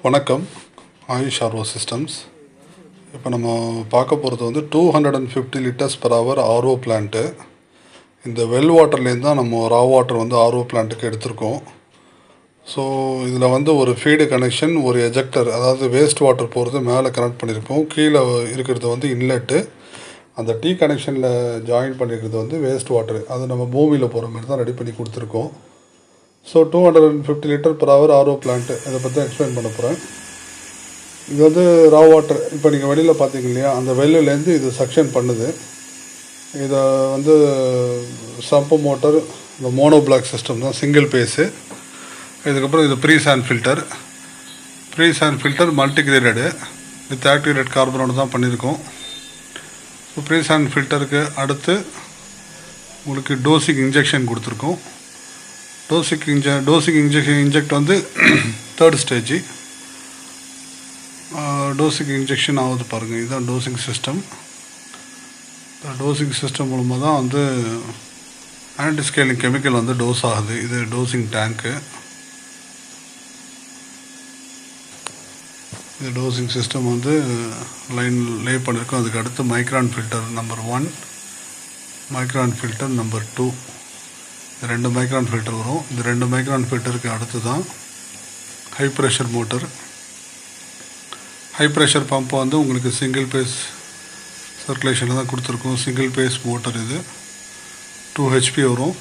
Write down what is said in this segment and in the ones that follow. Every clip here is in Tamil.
வணக்கம். AYUSH RO systems. இப்போ நம்ம பார்க்க போகிறது வந்து 250 litres per hour RO plant. இந்த வெல் வாட்டர்லேருந்து தான் நம்ம ரா வாட்டர் வந்து ஆர்ஓ பிளான்ட்டுக்கு எடுத்திருக்கோம். ஸோ இதில் வந்து ஒரு ஃபீடு கனெக்ஷன், ஒரு எஜெக்டர், அதாவது வேஸ்ட் வாட்டர் போகிறது மேலே கனெக்ட் பண்ணியிருக்கோம். கீழே இருக்கிறது வந்து இன்லெட்டு. அந்த டீ கனெக்ஷனில் ஜாயின் பண்ணியிருக்கிறது வந்து வேஸ்ட் வாட்டர். அது நம்ம பூமியில் போகிற மாதிரி தான் ரெடி பண்ணி கொடுத்துருக்கோம். So 250 litre per hour RO plant, இதை பற்றி எக்ஸ்பிளைன் பண்ண போகிறேன். இது வந்து ரா வாட்டர். இப்போ நீங்கள் வெளியில் பார்த்தீங்க இல்லையா, அந்த வெல்லுலேருந்து இது சக்ஷன் பண்ணுது. இதை வந்து சம்பு மோட்டர், இந்த மோனோ பிளாக் சிஸ்டம் தான், சிங்கிள் பேஸு. இதுக்கப்புறம் இது pre sand filter multi graded with activated கார்பனோடு தான் பண்ணியிருக்கோம். ஸோ ப்ரீ சாண்ட் ஃபில்டருக்கு அடுத்து உங்களுக்கு டோசிக் இன்ஜெக்ஷன் கொடுத்துருக்கோம். டோசிக் இன்ஜெக்ட் வந்து தேர்ட் ஸ்டேஜ். டோசிக் இன்ஜெக்ஷன் ஆகுது பாருங்கள். இதுதான் டோசிங் சிஸ்டம். டோசிங் சிஸ்டம் மூலமாக தான் வந்து ஆன்டிஸ்கேலிங் கெமிக்கல் வந்து டோஸ் ஆகுது. இது டோசிங் டேங்க்கு. இது டோசிங் சிஸ்டம் வந்து லைன் லே பண்ணியிருக்கோம். அதுக்கு அடுத்து micron filter number 1, micron filter number 2. இது 2 மைக்ரான் ஃபில்டர் வரும். இந்த 2 மைக்ரான் ஃபில்டருக்கு அடுத்து தான் high pressure motor. High pressure pump வந்து உங்களுக்கு சிங்கிள் பேஸ் சர்க்குலேஷனில் தான் கொடுத்துருக்கோம். Single phase motor. இது 2 HP வரும்.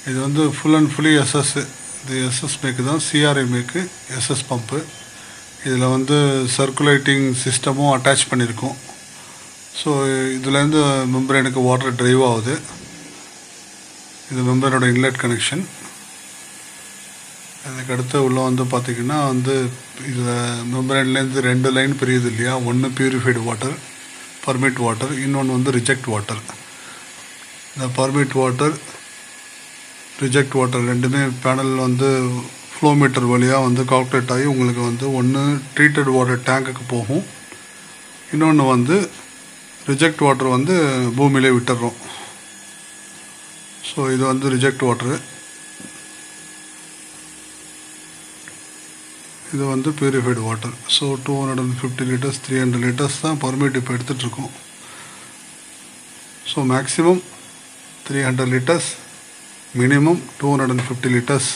இது வந்து ஃபுல் அண்ட் ஃபுல்லி எஸ்எஸ். இது எஸ்எஸ் மேக்கு தான், சிஆர்ஐ மேக்கு எஸ்எஸ் பம்ப்பு. இதில் வந்து சர்க்குலேட்டிங் சிஸ்டமும் அட்டாச் பண்ணியிருக்கோம். ஸோ இதுலேருந்து மெம்பரேனுக்கு வாட்டர் ட்ரைவ் ஆகுது. இது மெம்பரனோட இன்லெட் கனெக்ஷன். அதுக்கு அடுத்து உள்ள வந்து பார்த்திங்கன்னா வந்து இதில் மெம்பரன்லேருந்து 2 லைன் பிரியுது இல்லையா. ஒன்று பியூரிஃபைடு வாட்டர், பர்மிட் வாட்டர், இன்னொன்று வந்து ரிஜெக்ட் வாட்டர். இந்த பர்மிட் வாட்டர், ரிஜெக்ட் வாட்டர் ரெண்டுமே பேனல் வந்து ஃப்ளோ மீட்டர் வழியாக வந்து கால்குலேட் ஆகி உங்களுக்கு வந்து ஒன்று ட்ரீட்டட் வாட்டர் டேங்குக்கு போகும், இன்னொன்று வந்து ரிஜெக்ட் வாட்டர் வந்து பூமியிலே விட்டுடுறோம். ஸோ இது வந்து ரிஜெக்ட் வாட்டரு. இது வந்து purified water. So 250 litres 300 litres தான் பர்மிட் இப்போ எடுத்துகிட்ருக்கோம். So maximum 300 litres, minimum 250 litres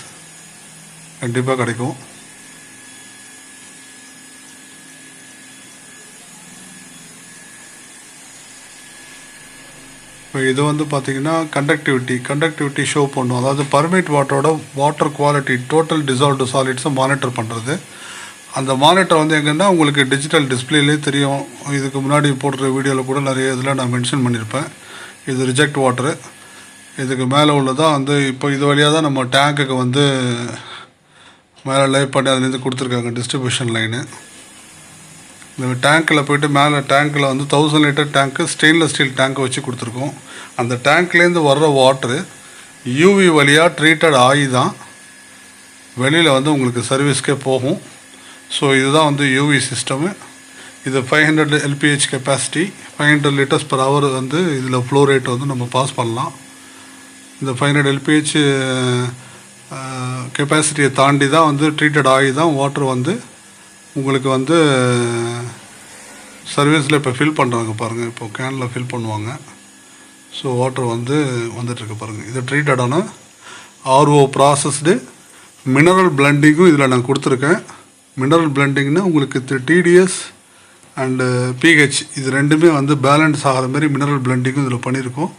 கண்டிப்பாக கிடைக்கும். இப்போ இது வந்து பார்த்திங்கன்னா கண்டக்டிவிட்டி ஷோ பண்ணும். அதாவது பர்மிட் வாட்டரோட வாட்டர் குவாலிட்டி, டோட்டல் டிசால்வ்டு சாலிட்ஸை மானிட்டர் பண்ணுறது. அந்த மானிட்டர் வந்து எங்கன்னா உங்களுக்கு டிஜிட்டல் டிஸ்பிளேலே தெரியும். இதுக்கு முன்னாடி போடுற வீடியோவில் கூட நிறைய இதில் நான் மென்ஷன் பண்ணியிருப்பேன். இது ரிஜெக்ட் வாட்டரு. இதுக்கு மேலே உள்ளதான் வந்து இப்போ இது வழியாக தான் நம்ம டேங்குக்கு வந்து மேலே லே பண்ணி அதுலேருந்து கொடுத்துருக்காங்க டிஸ்ட்ரிபியூஷன் லைனு. இந்த டேங்க்கில் போய்ட்டு மேலே டேங்க்கில் வந்து 1000 லிட்டர் டேங்க்கு, ஸ்டெயின்லெஸ் ஸ்டீல் டேங்க்கை வச்சு கொடுத்துருக்கோம். அந்த டேங்க்லேருந்து வர்ற வாட்ரு யூவி வழியாக ட்ரீட்டட் ஆகி தான் வெளியில் வந்து உங்களுக்கு சர்வீஸ்க்கே போகும். ஸோ இதுதான் வந்து யூவி சிஸ்டமு. இது 500 LPH capacity, 500 litres per hour வந்து இதில் ஃப்ளோ ரேட் வந்து நம்ம பாஸ் பண்ணலாம். இந்த 500 LPH கெப்பாசிட்டியை தாண்டி தான் வந்து ட்ரீட்டட் ஆகி தான் வாட்டர் வந்து உங்களுக்கு வந்து சர்வீஸில் இப்போ ஃபில் பண்ணுறாங்க பாருங்கள். இப்போ கேனில் ஃபில் பண்ணுவாங்க. ஸோ வாட்டர் வந்து வந்துட்டுருக்கு பாருங்கள். இது ட்ரீட்டடான ஆர்ஓ ப்ராசஸ்டு மினரல் பிளண்டிங்கும் இதில் நான் கொடுத்துருக்கேன். மினரல் பிளண்டிங்னா உங்களுக்கு TDS அண்டு pH இது ரெண்டுமே வந்து பேலன்ஸ் ஆகிற மாதிரி மினரல் பிளண்டிங்கும் இதில் பண்ணியிருக்கோம்.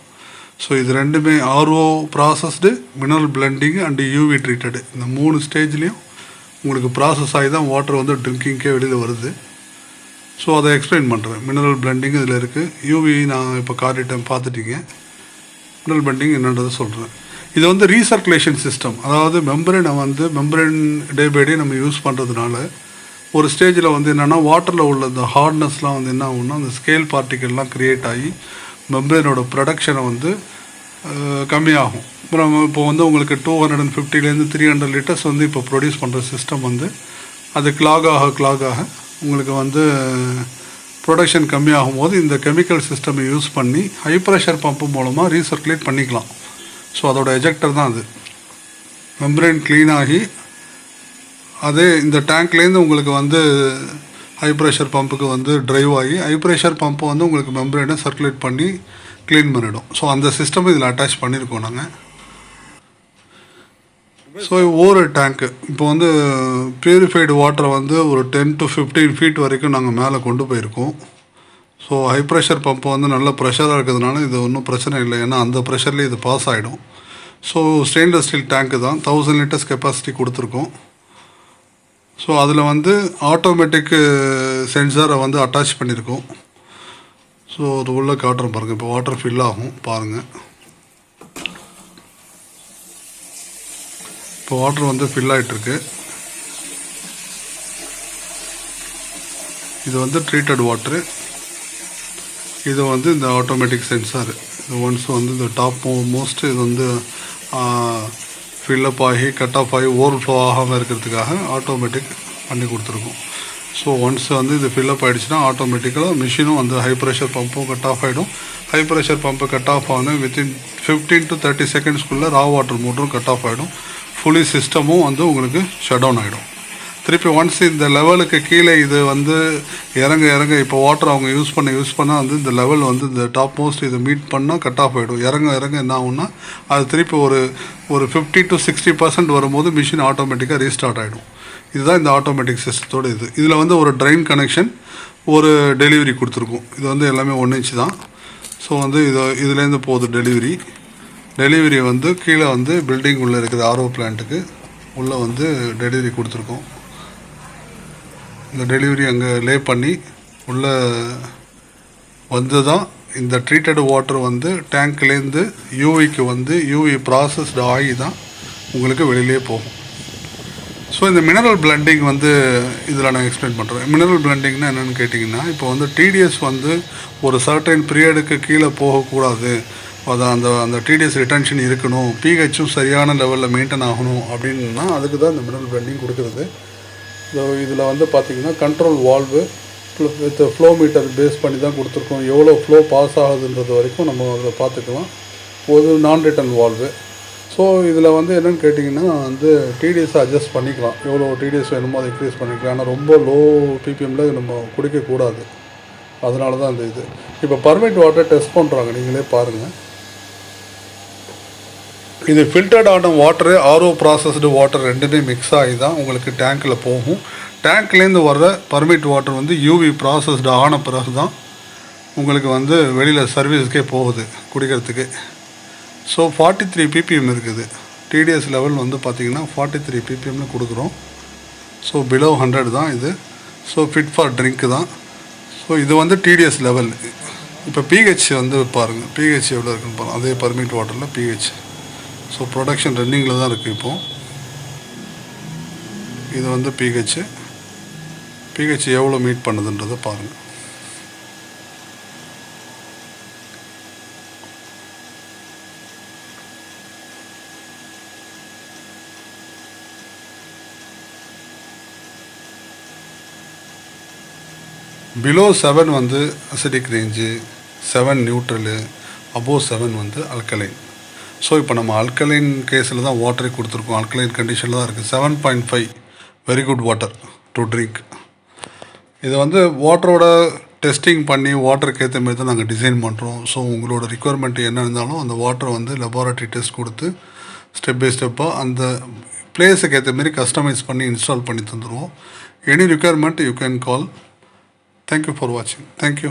ஸோ இது ரெண்டுமே RO processed, mineral blending and UV treated, இந்த 3 ஸ்டேஜ்லேயும் உங்களுக்கு ப்ராசஸ் ஆகி தான் வாட்டர் வந்து ட்ரிங்கிங்கே வெளியில் வருது. ஸோ அதை எக்ஸ்பிளைன் பண்ணுறேன். மினரல் பிளண்டிங் இதில் இருக்குது. யூவி நான் இப்போ காட்டிட்டேன், பார்த்துட்டீங்க. மினரல் பிளண்டிங் என்னன்றதை சொல்கிறேன். இது வந்து ரீசர்க்குலேஷன் சிஸ்டம். அதாவது மெம்பரேன் டே பை டே நம்ம யூஸ் பண்ணுறதுனால ஒரு ஸ்டேஜில் வந்து என்னென்னா வாட்டரில் உள்ள இந்த ஹார்ட்னஸ்லாம் வந்து என்ன ஆகும்னா அந்த ஸ்கேல் பார்ட்டிக்கல்லாம் க்ரியேட் ஆகி மெம்பரேனோட ப்ரொடக்ஷனை வந்து கம்மியாகும். அப்புறம் இப்போ வந்து உங்களுக்கு 250லேருந்து 300 லிட்டர்ஸ் வந்து இப்போ ப்ரொடியூஸ் பண்ணுற சிஸ்டம் வந்து அது கிளாக் ஆக உங்களுக்கு வந்து ப்ரொடக்ஷன் கம்மியாகும் போது இந்த கெமிக்கல் சிஸ்டம் யூஸ் பண்ணி ஹை ப்ரெஷர் பம்பு மூலமாக ரீசர்க்குலேட் பண்ணிக்கலாம். ஸோ அதோட எஜெக்டர் தான் அது. மெம்பரேன் க்ளீன் ஆகி அதே இந்த டேங்க்லேருந்து உங்களுக்கு வந்து ஹை ப்ரெஷர் பம்புக்கு வந்து ட்ரைவ் ஆகி ஹை ப்ரெஷர் பம்பு வந்து உங்களுக்கு மெம்பரேனை சர்க்குலேட் பண்ணி க்ளீன் பண்ணிடும். ஸோ அந்த சிஸ்டம் இதில் அட்டாச் பண்ணியிருக்கோம் நாங்கள். ஸோ ஒவ்வொரு டேங்க்கு இப்போ வந்து ப்யூரிஃபைடு வாட்டரை வந்து ஒரு 10 to 15 ஃபீட் வரைக்கும் நாங்கள் மேலே கொண்டு போயிருக்கோம். ஸோ ஹை ப்ரெஷர் பம்பு வந்து நல்ல ப்ரெஷராக இருக்கிறதுனால இது ஒன்றும் பிரச்சனை இல்லை, ஏன்னா அந்த ப்ரெஷர்லேயே இது பாஸ் ஆகிடும். ஸோ ஸ்டெயின்லெஸ் ஸ்டீல் டேங்க்கு தான் 1000 லிட்டர்ஸ் கெப்பாசிட்டி கொடுத்துருக்கோம். ஸோ அதில் வந்து ஆட்டோமேட்டிக் சென்சாரை வந்து அட்டாச் பண்ணியிருக்கோம். ஸோ அது உள்ளே காட்டுறோம் பாருங்கள். இப்போ வாட்டர் ஃபில் ஆகும் பாருங்கள். இப்போ வாட்டர் வந்து ஃபில் ஆகிட்டுருக்கு. இது வந்து ட்ரீட்டட் வாட்ரு. இது வந்து இந்த ஆட்டோமேட்டிக் சென்சார். இது ஒன்ஸ் வந்து இந்த டாப் மோஸ்ட் இது வந்து ஃபில்லப் ஆகி கட் ஆஃப் ஆகி ஓவர்ஃப்ளோ ஆகாமல் இருக்கிறதுக்காக ஆட்டோமேட்டிக் பண்ணி கொடுத்துருக்கோம். ஸோ ஒன்ஸ் வந்து இது ஃபில்லப் ஆகிடுச்சுன்னா ஆட்டோமேட்டிக்கலாக மிஷினும் வந்து ஹை ப்ரெஷர் பம்பும் கட் ஆஃப் ஆகிடும். High pressure pump cut off ஆகணும் வித்தின் 15 to 30 செகண்ட்ஸ்க்குள்ளே ரா வாட்டர் மோட்டரும் கட் ஆஃப் ஆகிடும். ஃபுல்லி சிஸ்டமும் வந்து உங்களுக்கு ஷட் டவுன் ஆகிடும். திருப்பி ஒன்ஸ் இந்த லெவலுக்கு கீழே இது வந்து இறங்க இப்போ வாட்டர் அவங்க யூஸ் பண்ண வந்து இந்த லெவல் வந்து இந்த டாப் மோஸ்ட் இதை மீட் பண்ணால் கட் ஆஃப் ஆகிடும். இறங்க என்ன ஆகும்னா அது திருப்பி ஒரு 50 to 60% வரும்போது மிஷின் ஆட்டோமேட்டிக்காக ரீஸ்டார்ட் ஆகிடும். இதுதான் இந்த ஆட்டோமேட்டிக் சிஸ்டத்தோட இதில் வந்து ஒரு ட்ரைன் கனெக்ஷன், ஒரு டெலிவரி கொடுத்துருக்கோம். இது வந்து எல்லாமே 1 inch தான். ஸோ வந்து இதுலேருந்து போகுது டெலிவரி வந்து கீழே வந்து பில்டிங் உள்ளே இருக்கிற ஆர்ஓ பிளான்ட்டுக்கு உள்ளே வந்து டெலிவரி கொடுத்துருக்கோம். இந்த டெலிவரி அங்கே லே பண்ணி உள்ளே வந்து தான் இந்த ட்ரீட்டட் வாட்டர் வந்து டேங்க்லேருந்து யூவிக்கு வந்து யூவி ப்ராசஸ்டு ஆகி தான் உங்களுக்கு வெளியிலே போகும். ஸோ இந்த மினரல் பிளண்டிங் வந்து இதில் நான் எக்ஸ்பிளைன் பண்ணுறேன். மினரல் பிளண்டிங்னா என்னென்னு கேட்டிங்கன்னா, இப்போ வந்து டிடிஎஸ் வந்து ஒரு சர்டைன் பீரியடுக்கு கீழே போகக்கூடாது, அது அந்த டிடிஎஸ் ரிட்டன்ஷன் இருக்கணும், பிஹெச்சும் சரியான லெவலில் மெயின்டைன் ஆகணும் அப்படின்னா அதுக்கு தான் இந்த மினரல் பிளண்டிங் கொடுக்குறது. ஸோ இதில் வந்து பார்த்திங்கன்னா control valve with flow meter base பண்ணி தான் கொடுத்துருக்கோம். எவ்வளோ ஃப்ளோ பாஸ் ஆகுதுன்றது வரைக்கும் நம்ம அதை பார்த்துக்கலாம். ஒரு நான் ரிட்டன் வால்வு. ஸோ இதில் வந்து என்னென்னு கேட்டிங்கன்னா வந்து டிடிஎஸை அட்ஜஸ்ட் பண்ணிக்கலாம், எவ்வளோ டிடிஎஸ் வேணுமோ அதை இன்க்ரீஸ் பண்ணிக்கலாம். ஆனால் ரொம்ப லோ பிபிஎம்மில் நம்ம குடிக்கக்கூடாது, அதனால தான் அந்த இது. இப்போ பர்மிட் வாட்டர் டெஸ்ட் பண்ணுறாங்க, நீங்களே பாருங்கள். இது ஃபில்டர்ட் ஆன வாட்டரு ஆர்ஓ ப்ராசஸ்டு வாட்டர் ரெண்டுமே மிக்ஸ் ஆகி தான் உங்களுக்கு டேங்க்கில் போகும். டேங்க்லேருந்து வர்ற பர்மிட் வாட்டர் வந்து யூவி ப்ராசஸ்டு ஆன பிறகு தான் உங்களுக்கு வந்து வெளியில் சர்வீஸ்க்கே போகுது குடிக்கிறதுக்கு. ஸோ 43 ppm இருக்குது. டிடிஎஸ் லெவல் வந்து பார்த்திங்கன்னா 43 ppmல கொடுக்குறோம். ஸோ பிலோ 100 தான் இது. ஸோ ஃபிட் ஃபார் ட்ரிங்க்கு தான். ஸோ இது வந்து டிடிஎஸ் லெவல். இப்போ பிஹெச் வந்து பாருங்கள், பிஹெச் எவ்வளோ இருக்குன்னு பாருங்கள். அதே பர்மிட் வாட்டரில் பிஹெச். ஸோ ப்ரொடக்ஷன் ரன்னிங்கில் தான் இருக்குது இப்போது. இது வந்து பிஹெச் எவ்வளோ மீட் பண்ணுதுன்றதை பாருங்கள். பிலோ 7 வந்து அசிடிக் ரேஞ்சு, 7 நியூட்ரலு, அபோவ் 7 வந்து அல்கலைன். ஸோ இப்போ நம்ம அல்கலைன் கேஸில் தான் வாட்டரே கொடுத்துருக்கோம். அல்கலைன் கண்டிஷனில் தான் இருக்குது. 7.5 very good water to drink. இதை வந்து வாட்டரோட டெஸ்டிங் பண்ணி வாட்டருக்கு ஏற்ற மாதிரி தான் நாங்கள் டிசைன் பண்ணுறோம். ஸோ உங்களோட ரிக்குவயர்மெண்ட் என்ன இருந்தாலும் அந்த வாட்டரை வந்து லெபார்ட்டரி டெஸ்ட் கொடுத்து ஸ்டெப் பை ஸ்டெப்பாக அந்த பிளேஸுக்கு ஏற்ற மாதிரி கஸ்டமைஸ் பண்ணி இன்ஸ்டால் பண்ணி தந்துடுவோம். Any requirement you can call. Thank you for watching. Thank you.